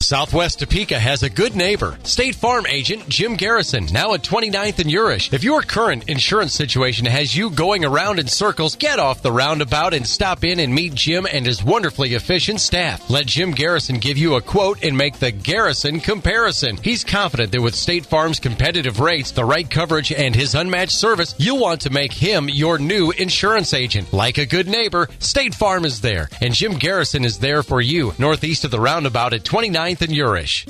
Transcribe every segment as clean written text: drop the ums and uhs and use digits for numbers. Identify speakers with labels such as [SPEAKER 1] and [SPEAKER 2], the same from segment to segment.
[SPEAKER 1] Southwest Topeka has a good neighbor. State Farm agent Jim Garrison, now at 29th and Urish. If your current insurance situation has you going around in circles, get off the roundabout and stop in and meet Jim and his wonderfully efficient staff. Let Jim Garrison give you a quote and make the Garrison comparison. He's confident that with State Farm's competitive rates, the right coverage, and his unmatched service, you'll want to make him your new insurance agent. Like a good neighbor, State Farm is there, and Jim Garrison is there for you, northeast of the roundabout at 29th and Urish.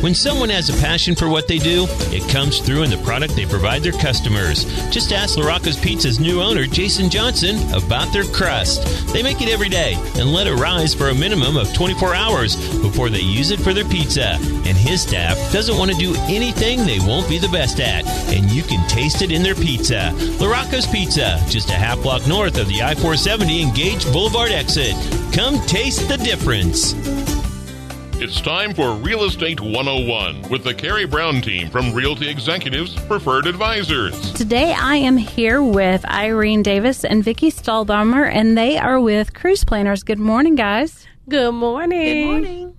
[SPEAKER 2] When someone has a passion for what they do, it comes through in the product they provide their customers. Just ask LaRocco's Pizza's new owner, Jason Johnson, about their crust. They make it every day and let it rise for a minimum of 24 hours before they use it for their pizza. And his staff doesn't want to do anything they won't be the best at, and you can taste it in their pizza. LaRocco's Pizza, just a half block north of the I-470 and Gage Boulevard exit. Come taste the difference.
[SPEAKER 3] It's time for Real Estate 101 with the Karey Brown team from Realty Executives Preferred Advisors.
[SPEAKER 4] Today I am here with Irene Davis and Vickie Stallbaumer, and they are with Cruise Planners. Good morning, guys.
[SPEAKER 5] Good morning.
[SPEAKER 6] Good morning.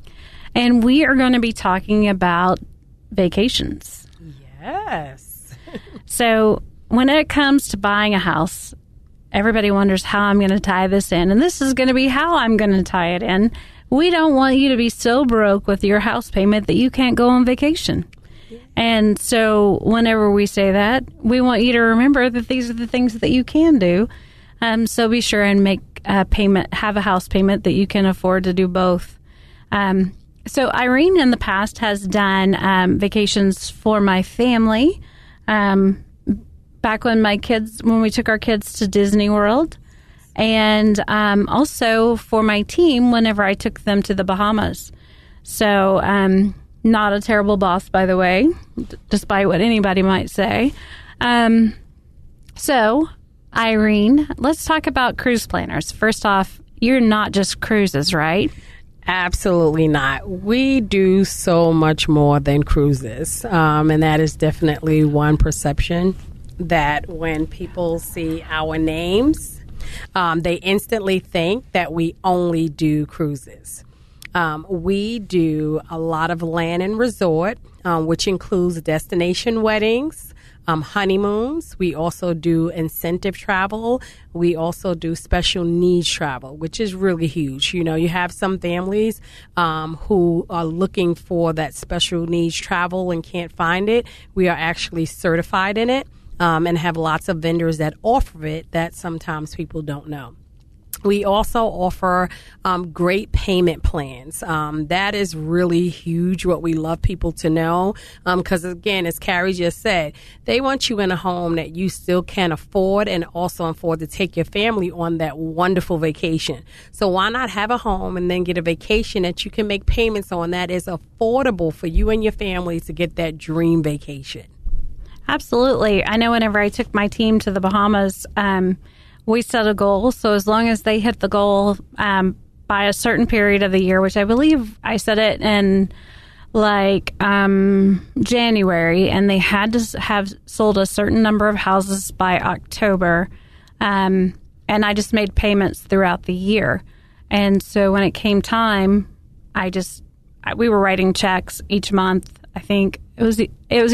[SPEAKER 4] And we are going to be talking about vacations.
[SPEAKER 5] Yes.
[SPEAKER 4] So when it comes to buying a house, everybody wonders how I'm going to tie this in, and this is going to be how I'm going to tie it in. We don't want you to be so broke with your house payment that you can't go on vacation. And so whenever we say that, we want you to remember that these are the things that you can do. So be sure and make a payment, have a house payment that you can afford to do both. So Irene in the past has done vacations for my family. Back when we took our kids to Disney World. And also for my team whenever I took them to the Bahamas. So not a terrible boss, by the way, despite what anybody might say. So, Irene, let's talk about Cruise Planners. First off, you're not just cruises, right?
[SPEAKER 5] Absolutely not. We do so much more than cruises. And that is definitely one perception that when people see our names, they instantly think that we only do cruises. We do a lot of land and resort, which includes destination weddings, honeymoons. We also do incentive travel. We also do special needs travel, which is really huge. You know, you have some families who are looking for that special needs travel and can't find it. We are actually certified in it. And have lots of vendors that offer it that sometimes people don't know. We also offer great payment plans. That is really huge, what we love people to know. Because, again, as Karey just said, they want you in a home that you still can afford and also afford to take your family on that wonderful vacation. So why not have a home and then get a vacation that you can make payments on that is affordable for you and your family to get that dream vacation?
[SPEAKER 4] Absolutely. I know whenever I took my team to the Bahamas, we set a goal. So as long as they hit the goal by a certain period of the year, which I believe I set it in January, and they had to have sold a certain number of houses by October. And I just made payments throughout the year. And so when it came time, we were writing checks each month. I think it was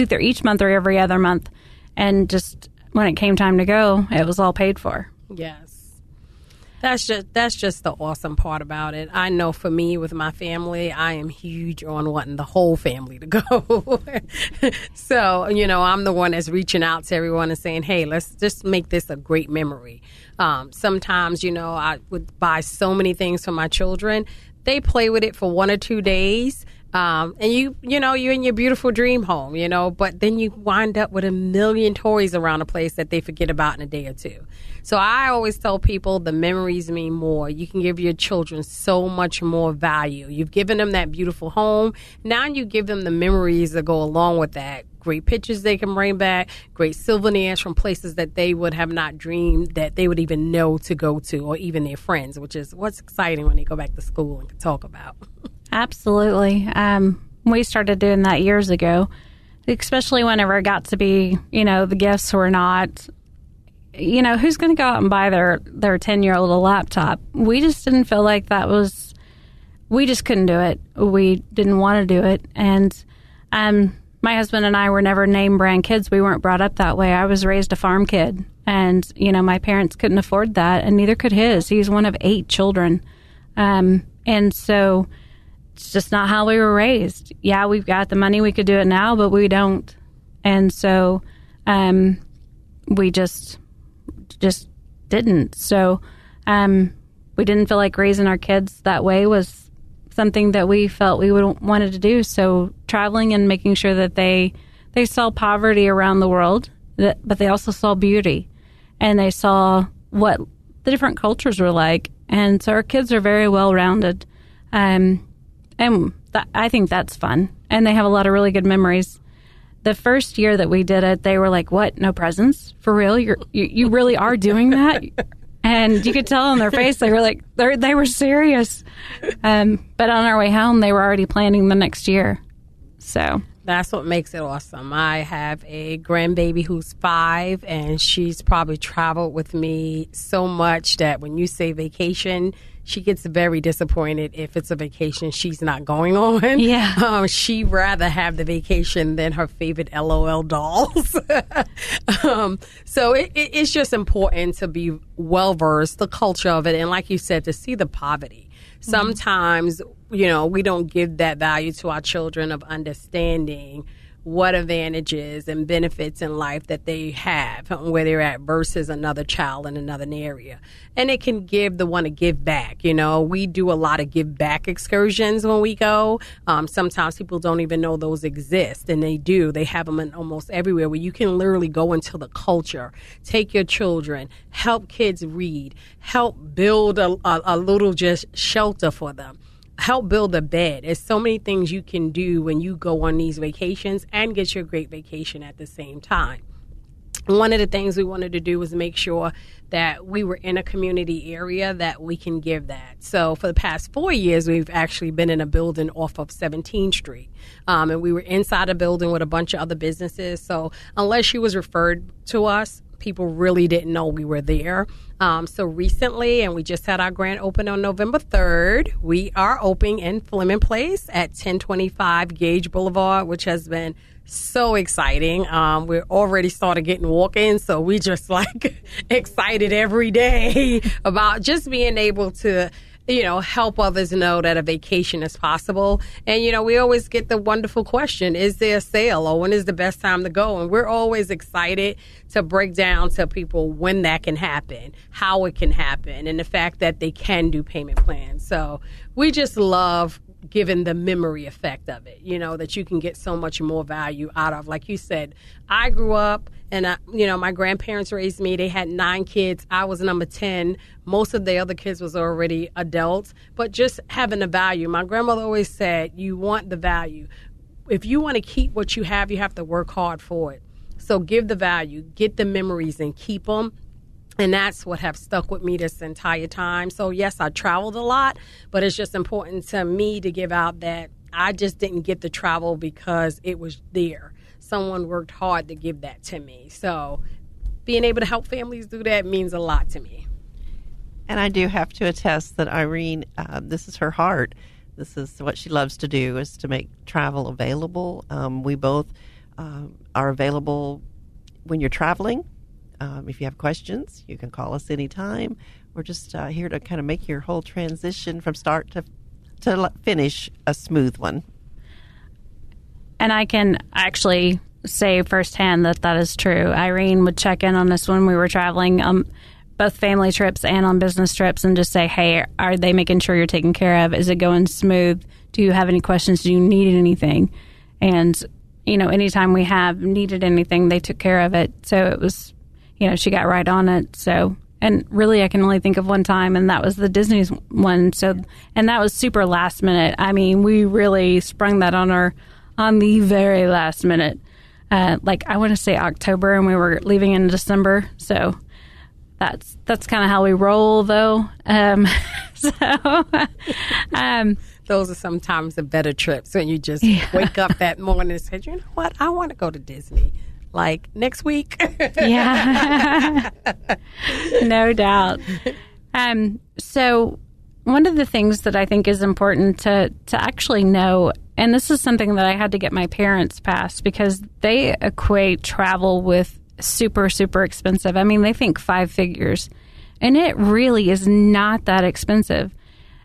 [SPEAKER 4] either each month or every other month. And just when it came time to go, it was all paid for.
[SPEAKER 5] Yes. That's just the awesome part about it. I know for me with my family, I am huge on wanting the whole family to go. So, you know, I'm the one that's reaching out to everyone and saying, hey, let's just make this a great memory. Sometimes, you know, I would buy so many things for my children. They play with it for 1 or 2 days. And you're in your beautiful dream home, you know, but then you wind up with a million toys around the place that they forget about in a day or two. So I always tell people the memories mean more. You can give your children so much more value. You've given them that beautiful home. Now you give them the memories that go along with that. Great pictures they can bring back, great souvenirs from places that they would have not dreamed that they would even know to go to, or even their friends, which is what's exciting when they go back to school and can talk about.
[SPEAKER 4] Absolutely. We started doing that years ago, especially whenever it got to be, you know, the gifts were not, you know, who's going to go out and buy their 10-year-old a laptop? We just didn't feel like that was we just couldn't do it. We didn't want to do it. And my husband and I were never name brand kids. We weren't brought up that way. I was raised a farm kid. And, my parents couldn't afford that, and neither could his. He's one of 8 children. And so it's just not how we were raised. Yeah, we've got the money. We could do it now, but we don't. And so we just didn't. So we didn't feel like raising our kids that way was something that we felt we wanted to do. So traveling and making sure that they saw poverty around the world, but they also saw beauty, and they saw what the different cultures were like. And so our kids are very well-rounded, and I think that's fun. And they have a lot of really good memories. The first year that we did it, they were like, "What? No presents? For real? You really are doing that?" And you could tell on their face they were like they were serious. But on our way home, they were already planning the next year. So
[SPEAKER 5] that's what makes it awesome. I have a grandbaby who's 5, and she's probably traveled with me so much that when you say vacation, she gets very disappointed if it's a vacation she's not going on.
[SPEAKER 4] Yeah.
[SPEAKER 5] She'd rather have the vacation than her favorite LOL dolls. So it's just important to be well-versed, the culture of it, and like you said, to see the poverty. Sometimes, we don't give that value to our children of understanding what advantages and benefits in life that they have, where they're at versus another child in another area. And it can want to give back. We do a lot of give back excursions when we go. Sometimes people don't even know those exist, and they do. They have them in almost everywhere, where you can literally go into the culture, take your children, help kids read, help build a little just shelter for them, help build a bed. There's so many things you can do when you go on these vacations and get your great vacation at the same time. One of the things we wanted to do was make sure that we were in a community area that we can give that. So for the past 4 years, we've actually been in a building off of 17th Street. And we were inside a building with a bunch of other businesses. So unless she was referred to us, people really didn't know we were there. So recently, and we just had our grand open on November 3rd, we are opening in Fleming Place at 1025 Gage Boulevard, which has been so exciting. We're already started getting walk-ins, so we just excited every day about just being able to help others know that a vacation is possible. And, we always get the wonderful question, is there a sale, or when is the best time to go? And we're always excited to break down to people when that can happen, how it can happen, and the fact that they can do payment plans. So we just love given the memory effect of it, that you can get so much more value out of. Like you said, I grew up and, my grandparents raised me. They had 9 kids. I was number 10. Most of the other kids was already adults, but just having the value. My grandmother always said, you want the value. If you want to keep what you have to work hard for it. So give the value, get the memories, and keep them. And that's what have stuck with me this entire time. So, yes, I traveled a lot, but it's just important to me to give out that I just didn't get to travel because it was there. Someone worked hard to give that to me. So being able to help families do that means a lot to me.
[SPEAKER 6] And I do have to attest that Irene, this is her heart. This is what she loves to do, is to make travel available. We both are available when you're traveling. If you have questions, you can call us anytime. We're just here to kind of make your whole transition from start to finish a smooth one.
[SPEAKER 4] And I can actually say firsthand that is true. Irene would check in on us when we were traveling, both family trips and on business trips, and just say, hey, are they making sure you're taken care of? Is it going smooth? Do you have any questions? Do you need anything? And, anytime we have needed anything, they took care of it. So it was, she got right on it. So, and really I can only think of one time, and that was the Disney's one. So, and that was super last minute. I mean, we really sprung that on the very last minute. I want to say October, and we were leaving in December. So that's kind of how we roll, though.
[SPEAKER 5] Those are sometimes the better trips when you just wake up that morning and say, you know what, I want to go to Disney. Next week.
[SPEAKER 4] Yeah. No doubt. So one of the things that I think is important to actually know, and this is something that I had to get my parents past because they equate travel with super, super expensive. I mean, they think 5 figures, and it really is not that expensive.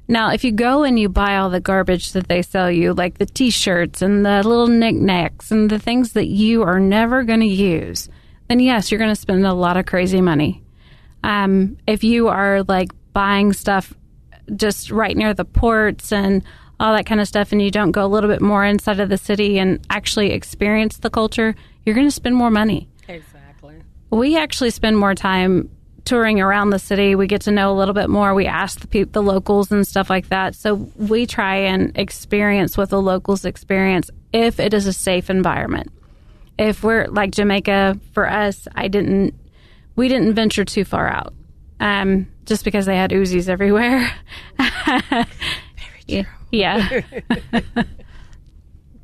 [SPEAKER 4] Now, if you go and you buy all the garbage that they sell you, like the T-shirts and the little knickknacks and the things that you are never going to use, then yes, you're going to spend a lot of crazy money. If you are like buying stuff just right near the ports and all that kind of stuff, and you don't go a little bit more inside of the city and actually experience the culture, you're going to spend more money.
[SPEAKER 5] Exactly.
[SPEAKER 4] We actually spend more time touring around the city. We get to know a little bit more. We ask the locals and stuff like that. So we try and experience what the locals experience if it is a safe environment. If we're like Jamaica, for us, we didn't venture too far out, just because they had Uzis everywhere. Very true. Yeah.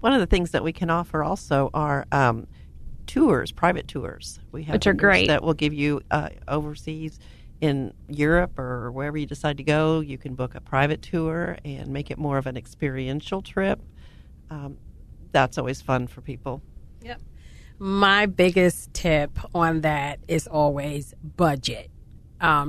[SPEAKER 6] One of the things that we can offer also are tours, private tours. We have
[SPEAKER 4] which are great.
[SPEAKER 6] That will give you overseas in Europe or wherever you decide to go. You can book a private tour and make it more of an experiential trip. That's always fun for people.
[SPEAKER 5] Yep. My biggest tip on that is always budget.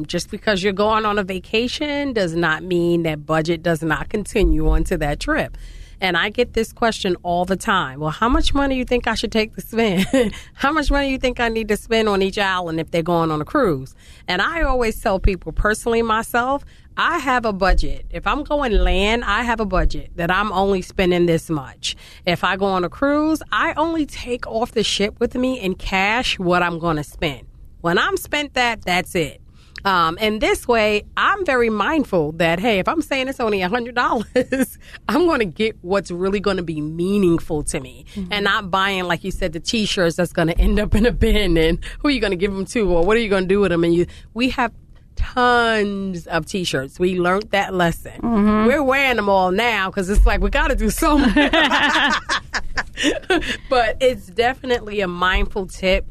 [SPEAKER 5] Just because you're going on a vacation does not mean that budget does not continue onto that trip. And I get this question all the time. Well, how much money do you think I should take to spend? How much money do you think I need to spend on each island if they're going on a cruise? And I always tell people, personally myself, I have a budget. If I'm going land, I have a budget that I'm only spending this much. If I go on a cruise, I only take off the ship with me in cash what I'm going to spend. When I'm spent that, that's it. And this way, I'm very mindful that, hey, if I'm saying it's only $100, I'm going to get what's really going to be meaningful to me, and not buying, like you said, the T-shirts that's going to end up in a bin, and who are you going to give them to, or what are you going to do with them? And we have tons of T-shirts. We learned that lesson. We're wearing them all now because it's like we got to do something. But it's definitely a mindful tip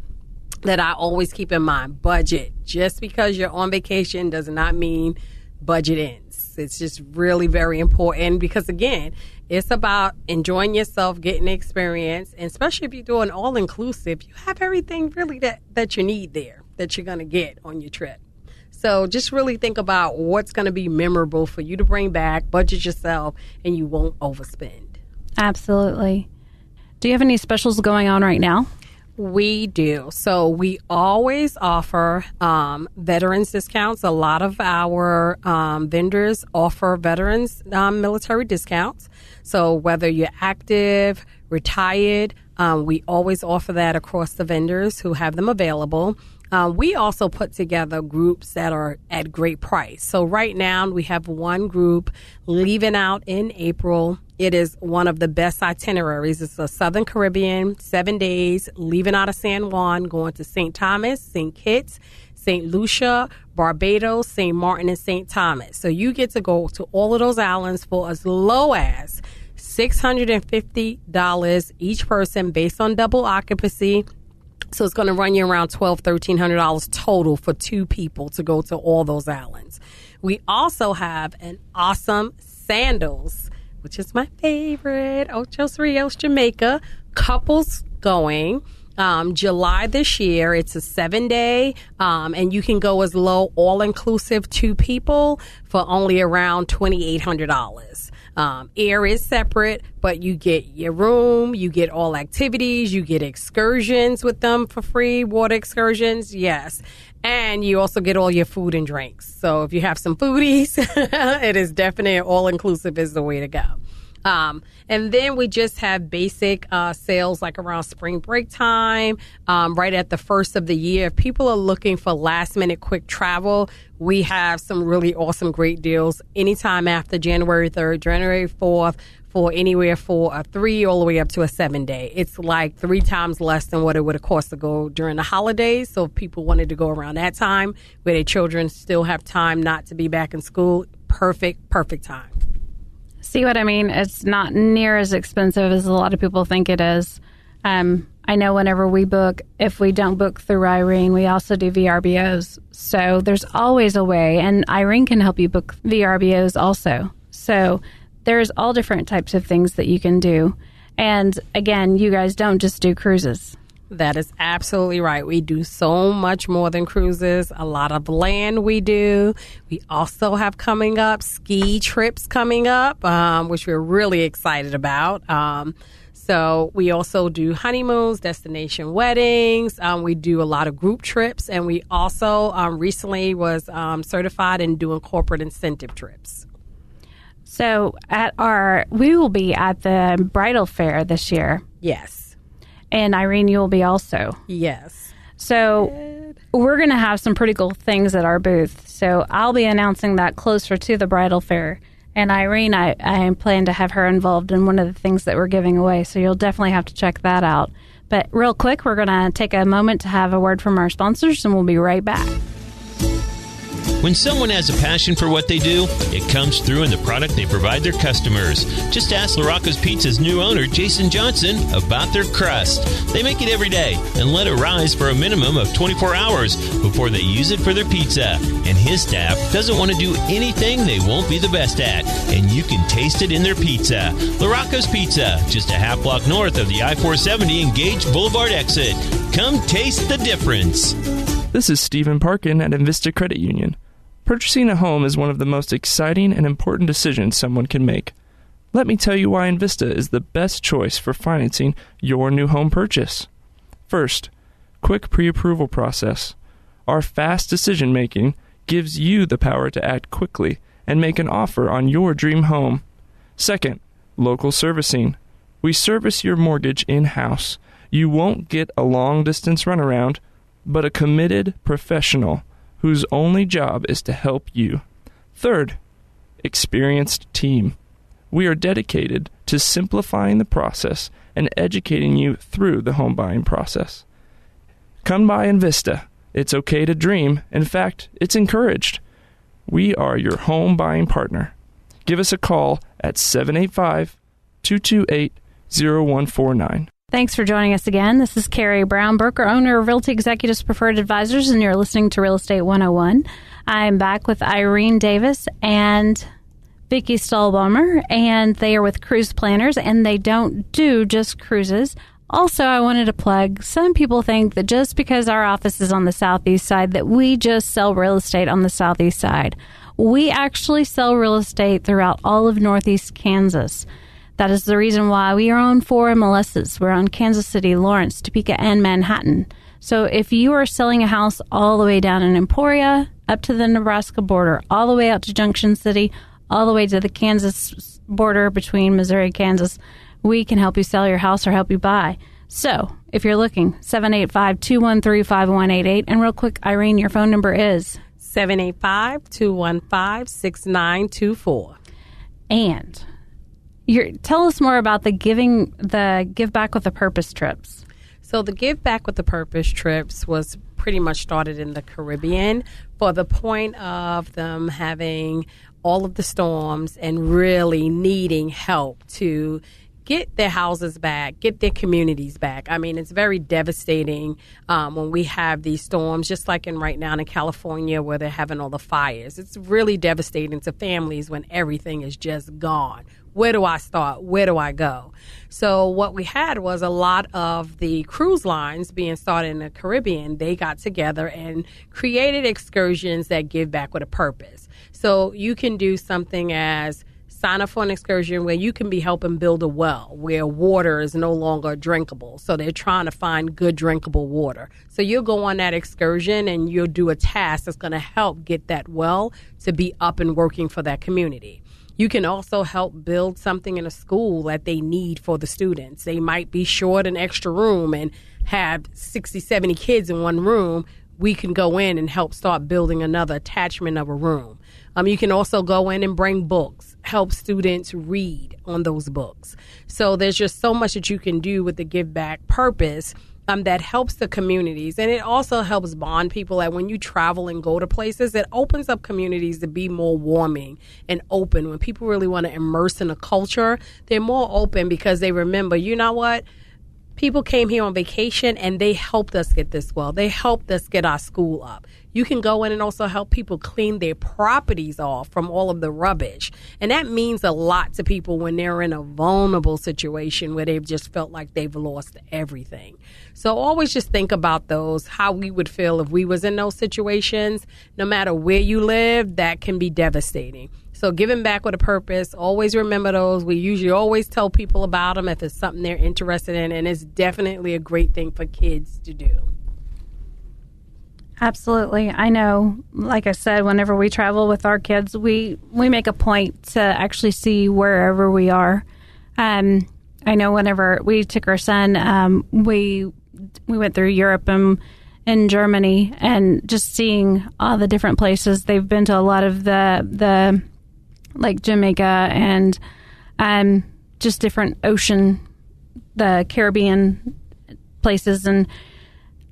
[SPEAKER 5] that I always keep in mind. Budget. Just because you're on vacation does not mean budget ends. It's just really very important because, again, it's about enjoying yourself, getting the experience, and especially if you're doing all-inclusive, you have everything really that you need there that you're going to get on your trip. So just really think about what's going to be memorable for you to bring back, budget yourself, and you won't overspend.
[SPEAKER 4] Absolutely. Do you have any specials going on right now?
[SPEAKER 5] We do. So we always offer veterans discounts. A lot of our vendors offer veterans military discounts. So whether you're active, retired, we always offer that across the vendors who have them available. We also put together groups that are at great price. So right now we have one group leaving out in April. It is one of the best itineraries. It's a Southern Caribbean, 7 days, leaving out of San Juan, going to St. Thomas, St. Kitts, St. Lucia, Barbados, St. Martin, and St. Thomas. So you get to go to all of those islands for as low as $650 each person based on double occupancy. So it's going to run you around $1,200 total for 2 people to go to all those islands. We also have an awesome sandals, which is my favorite, Ochos Rios, Jamaica, couples going. July this year, it's a 7-day, and you can go as low, all-inclusive 2 people for only around $2,800. Air is separate, but you get your room, you get all activities, you get excursions with them for free, water excursions, yes. And you also get all your food and drinks. So if you have some foodies, it is definitely all-inclusive is the way to go. And then we just have basic sales like around spring break time, right at the first of the year. If people are looking for last-minute quick travel, we have some really awesome, great deals anytime after January 3rd, January 4th, for anywhere for a 3 all the way up to a 7-day. It's like 3 times less than what it would have cost to go during the holidays. So if people wanted to go around that time where their children still have time not to be back in school, perfect time. See
[SPEAKER 4] what I mean? It's not near as expensive as a lot of people think it is. I know whenever we book, if we don't book through Irene, we also do VRBOs. So there's always a way, and Irene can help you book VRBOs also. So there's all different types of things that you can do. And again, you guys don't just do cruises.
[SPEAKER 5] That is absolutely right. We do so much more than cruises. A lot of land we do. We also have coming up ski trips coming up, which we're really excited about. So we also do honeymoons, destination weddings. We do a lot of group trips. And we also recently was certified in doing corporate incentive trips.
[SPEAKER 4] So we will be at the bridal fair this year.
[SPEAKER 5] Yes.
[SPEAKER 4] And Irene, you will be also.
[SPEAKER 5] Yes.
[SPEAKER 4] So we're going to have some pretty cool things at our booth. So I'll be announcing that closer to the bridal fair. And Irene, I plan to have her involved in one of the things that we're giving away. So you'll definitely have to check that out. But real quick, we're going to take a moment to have a word from our sponsors, and we'll be right back.
[SPEAKER 2] When someone has a passion for what they do, it comes through in the product they provide their customers. Just ask LaRocco's Pizza's new owner, Jason Johnson, about their crust. They make it every day and let it rise for a minimum of 24 hours before they use it for their pizza. And his staff doesn't want to do anything they won't be the best at, and you can taste it in their pizza. LaRocco's Pizza, just a half block north of the I-470 and Gage Boulevard exit. Come taste the difference.
[SPEAKER 7] This is Stephen Parkin at Invista Credit Union. Purchasing a home is one of the most exciting and important decisions someone can make. Let me tell you why Invista is the best choice for financing your new home purchase. First, quick pre-approval process. Our fast decision-making gives you the power to act quickly and make an offer on your dream home. Second, local servicing. We service your mortgage in-house. You won't get a long-distance runaround, but a committed professional whose only job is to help you. Third, experienced team. We are dedicated to simplifying the process and educating you through the home buying process. Come by Invista. It's okay to dream. In fact, it's encouraged. We are your home buying partner. Give us a call at 785-228-0149.
[SPEAKER 4] Thanks for joining us again. This is Karey Brown, broker, owner of Realty Executives Preferred Advisors, and you're listening to Real Estate 101. I'm back with Irene Davis and Vickie Stallbaumer, and they are with Cruise Planners, and they don't do just cruises. Also, I wanted to plug, some people think that just because our office is on the southeast side that we just sell real estate on the southeast side. We actually sell real estate throughout all of northeast Kansas. That is the reason why we are on 4 MLSs. We're on Kansas City, Lawrence, Topeka, and Manhattan. So if you are selling a house all the way down in Emporia, up to the Nebraska border, all the way out to Junction City, all the way to the Kansas border between Missouri and Kansas, we can help you sell your house or help you buy. So if you're looking, 785-213-5188. And real quick, Irene, your phone number is?
[SPEAKER 5] 785-215-6924.
[SPEAKER 4] And tell us more about the Give Back with a Purpose trips.
[SPEAKER 5] So the Give Back with a Purpose trips was pretty much started in the Caribbean for the point of them having all of the storms and really needing help to get their houses back, get their communities back. I mean, it's very devastating when we have these storms, just like right now in California where they're having all the fires. It's really devastating to families when everything is just gone. Where do I start? Where do I go? So what we had was a lot of the cruise lines being started in the Caribbean. They got together and created excursions that give back with a purpose. So you can do something as sign up for an excursion where you can be helping build a well where water is no longer drinkable. So they're trying to find good drinkable water. So you'll go on that excursion and you'll do a task that's going to help get that well to be up and working for that community. You can also help build something in a school that they need for the students. They might be short an extra room and have 60, 70 kids in one room. We can go in and help start building another attachment of a room. You can also go in and bring books, help students read on those books. So there's just so much that you can do with the Give Back purpose that helps the communities. And it also helps bond people that when you travel and go to places, it opens up communities to be more warming and open. When people really want to immerse in a culture, they're more open because they remember, you know what? People came here on vacation and they helped us get this well. They helped us get our school up. You can go in and also help people clean their properties off from all of the rubbish. And that means a lot to people when they're in a vulnerable situation where they've just felt like they've lost everything. So always just think about those, how we would feel if we was in those situations. No matter where you live, that can be devastating. So giving back with a purpose, always remember those. We usually always tell people about them if it's something they're interested in, and it's definitely a great thing for kids to do.
[SPEAKER 4] Absolutely. I know, like I said, whenever we travel with our kids, we make a point to actually see wherever we are. I know whenever we took our son, we went through Europe and in Germany, and just seeing all the different places. They've been to a lot of the like Jamaica and just different the Caribbean places, and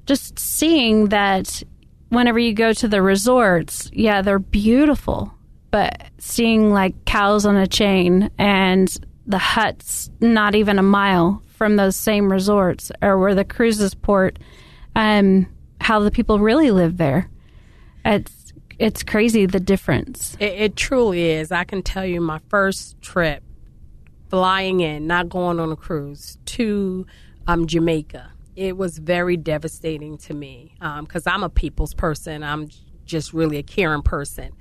[SPEAKER 4] just seeing that whenever you go to the resorts, yeah, they're beautiful, but seeing like cows on a chain and the huts not even a mile from those same resorts or where the cruises port, how the people really live there. It's crazy, the difference.
[SPEAKER 5] It truly is. I can tell you my first trip, flying in, not going on a cruise, to Jamaica. It was very devastating to me because I'm a people's person. I'm just really a caring person.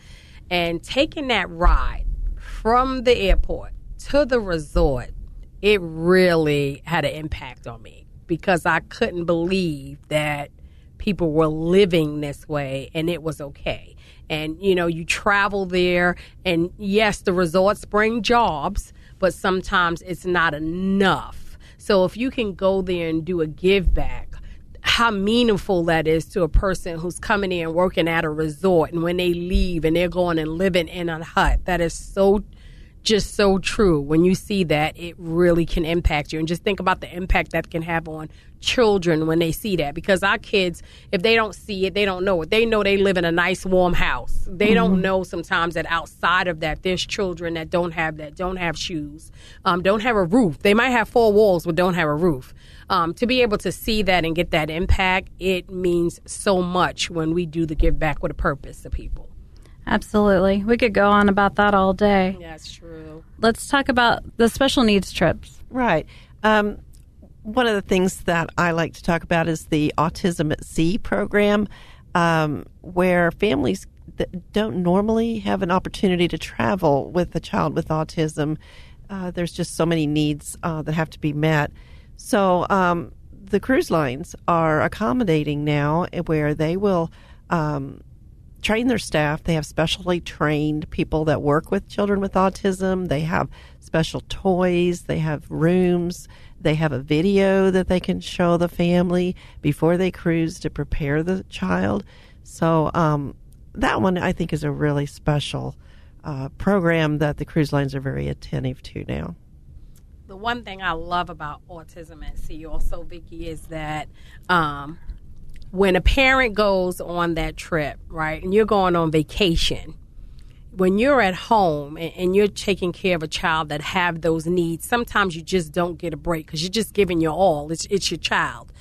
[SPEAKER 5] And taking that ride from the airport to the resort, it really had an impact on me because I couldn't believe that people were living this way and it was okay. And, you know, you travel there and yes, the resorts bring jobs, but sometimes it's not enough. So if you can go there and do a give back, how meaningful that is to a person who's coming in and working at a resort, and when they leave and they're going and living in a hut, that is just so true. When you see that, it really can impact you. And just think about the impact that can have on children when they see that. Because our kids, if they don't see it, they don't know it. They know they live in a nice, warm house. They don't know sometimes that outside of that, there's children that don't have that, don't have shoes, don't have a roof. They might have 4 walls, but don't have a roof. To be able to see that and get that impact, it means so much when we do the give back with a purpose to people.
[SPEAKER 4] Absolutely. We could go on about that all day.
[SPEAKER 5] That's true.
[SPEAKER 4] Let's talk about the special needs trips.
[SPEAKER 6] Right. One of the things that I like to talk about is the Autism at Sea program, where families that don't normally have an opportunity to travel with a child with autism, there's just so many needs that have to be met. So the cruise lines are accommodating now where they will train their staff. They have specially trained people that work with children with autism. They have special toys. They have rooms. They have a video that they can show the family before they cruise to prepare the child. So that one, I think, is a really special program that the cruise lines are very attentive to now.
[SPEAKER 5] The one thing I love about Autism at Sea also, Vickie, is that when a parent goes on that trip, right, and you're going on vacation, when you're at home and you're taking care of a child that have those needs, sometimes you just don't get a break because you're just giving your all. It's your child.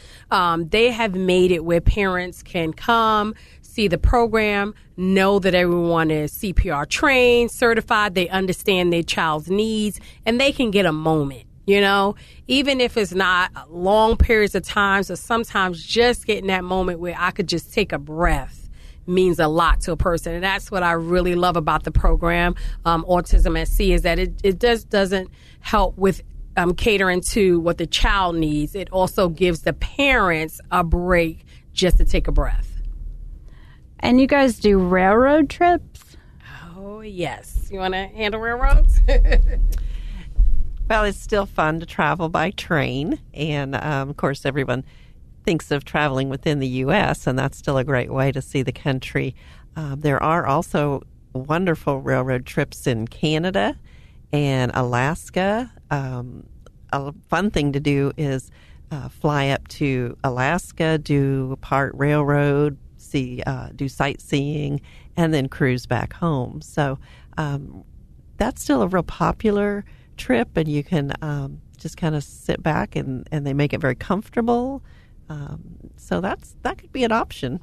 [SPEAKER 5] They have made it where parents can come, see the program, know that everyone is CPR trained, certified, they understand their child's needs, and they can get a moment. You know, even if it's not long periods of time, so sometimes just getting that moment where I could just take a breath means a lot to a person. And that's what I really love about the program, Autism at Sea, is that it doesn't help with catering to what the child needs. It also gives the parents a break just to take a breath.
[SPEAKER 4] And you guys do railroad trips?
[SPEAKER 5] Oh, yes. You want to handle railroads?
[SPEAKER 6] Well, it's still fun to travel by train, and of course everyone thinks of traveling within the U.S., and that's still a great way to see the country. There are also wonderful railroad trips in Canada and Alaska. A fun thing to do is fly up to Alaska, do part railroad, do sightseeing, and then cruise back home. So that's still a real popular trip, and you can just kind of sit back and they make it very comfortable. So that could be an option.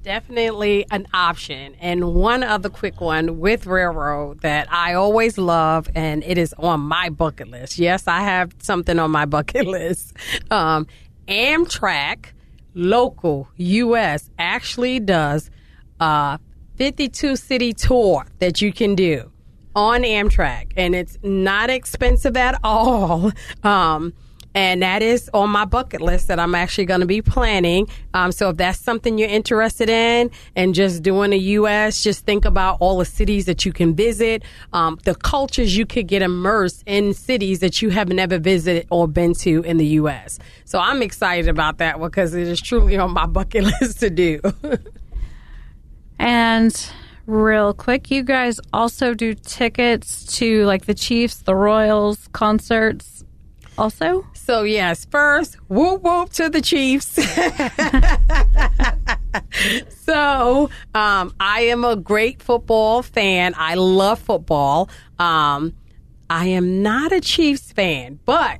[SPEAKER 5] Definitely an option. And one other quick one with railroad that I always love, and it is on my bucket list. Yes, I have something on my bucket list. Amtrak local U.S. actually does a 52-city tour that you can do on Amtrak, and it's not expensive at all. And that is on my bucket list that I'm actually going to be planning. So if that's something you're interested in and just doing the U.S., just think about all the cities that you can visit, the cultures you could get immersed in cities that you have never visited or been to in the U.S. So I'm excited about that one because it is truly on my bucket list to do.
[SPEAKER 4] And real quick, you guys also do tickets to like the Chiefs, the Royals, concerts also?
[SPEAKER 5] So yes, first, whoop whoop to the Chiefs. So I am a great football fan. I love football. I am not a Chiefs fan, but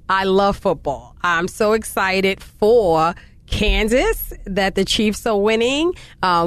[SPEAKER 5] I love football. I'm so excited for Kansas that the Chiefs are winning.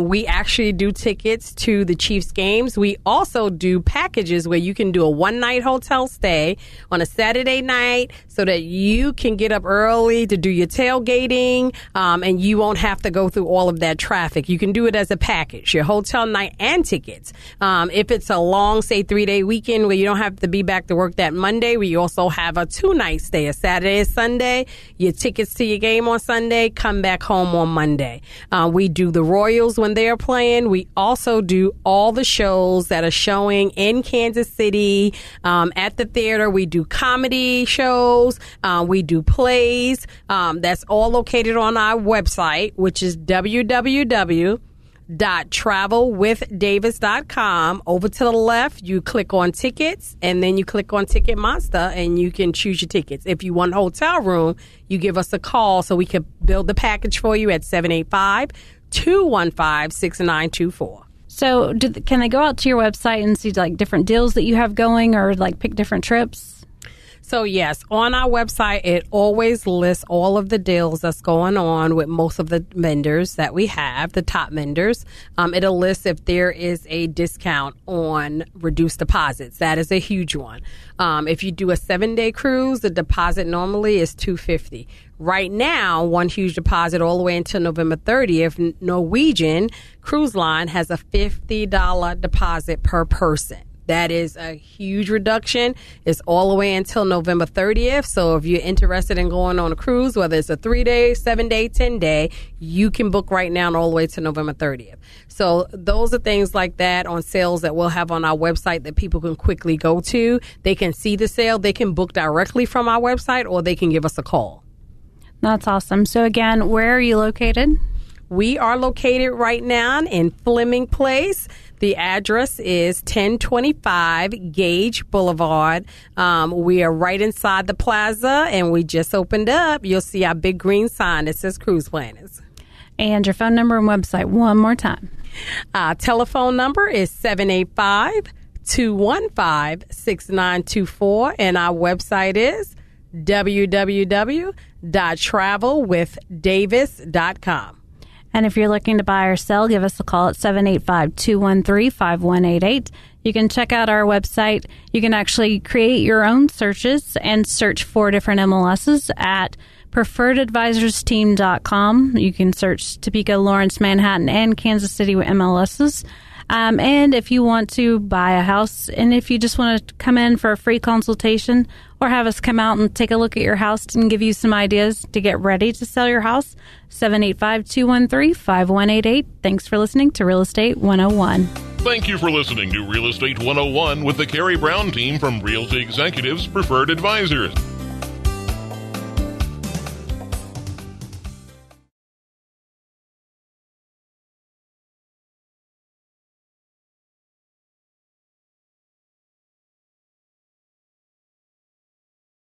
[SPEAKER 5] We actually do tickets to the Chiefs games. We also do packages where you can do a one-night hotel stay on a Saturday night so that you can get up early to do your tailgating, and you won't have to go through all of that traffic. You can do it as a package, your hotel night and tickets. If it's a long, say, 3-day weekend where you don't have to be back to work that Monday, we also have a 2-night stay, a Saturday and Sunday, your tickets to your game on Sunday, come back home on Monday. We do the Royals when they're playing. We also do all the shows that are showing in Kansas City at the theater. We do comedy shows. We do plays. That's all located on our website, which is www.travelwithdavis.com. Over to the left, you click on tickets, and then you click on Ticket Monster, and you can choose your tickets. If you want a hotel room, you give us a call so we can build the package for you at 785-215-6924.
[SPEAKER 4] So can they go out to your website and see like different deals that you have going or like pick different trips?
[SPEAKER 5] So, yes, on our website, it always lists all of the deals that's going on with most of the vendors that we have, the top vendors. It'll list if there is a discount on reduced deposits. That is a huge one. If you do a 7-day cruise, the deposit normally is $250. Right now, one huge deposit all the way until November 30th, Norwegian Cruise Line has a $50 deposit per person. That is a huge reduction. It's all the way until November 30th. So if you're interested in going on a cruise, whether it's a 3-day, 7-day, 10-day, you can book right now and all the way to November 30th. So those are things like that on sales that we'll have on our website that people can quickly go to. They can see the sale. They can book directly from our website, or they can give us a call.
[SPEAKER 4] That's awesome. So again, where are you located?
[SPEAKER 5] We are located right now in Fleming Place. The address is 1025 Gage Boulevard. We are right inside the plaza, and we just opened up. You'll see our big green sign that says Cruise Planners.
[SPEAKER 4] And your phone number and website one more time.
[SPEAKER 5] Telephone number is 785-215-6924, and our website is www.travelwithdavis.com.
[SPEAKER 4] And if you're looking to buy or sell, give us a call at 785-213-5188. You can check out our website. You can actually create your own searches and search for different MLSs at preferredadvisorsteam.com. You can search Topeka, Lawrence, Manhattan, and Kansas City with MLSs. And if you want to buy a house, and if you just want to come in for a free consultation or have us come out and take a look at your house and give you some ideas to get ready to sell your house, 785-213-5188. Thanks for listening to Real Estate 101.
[SPEAKER 3] Thank you for listening to Real Estate 101 with the Karey Brown team from Realty Executives Preferred Advisors.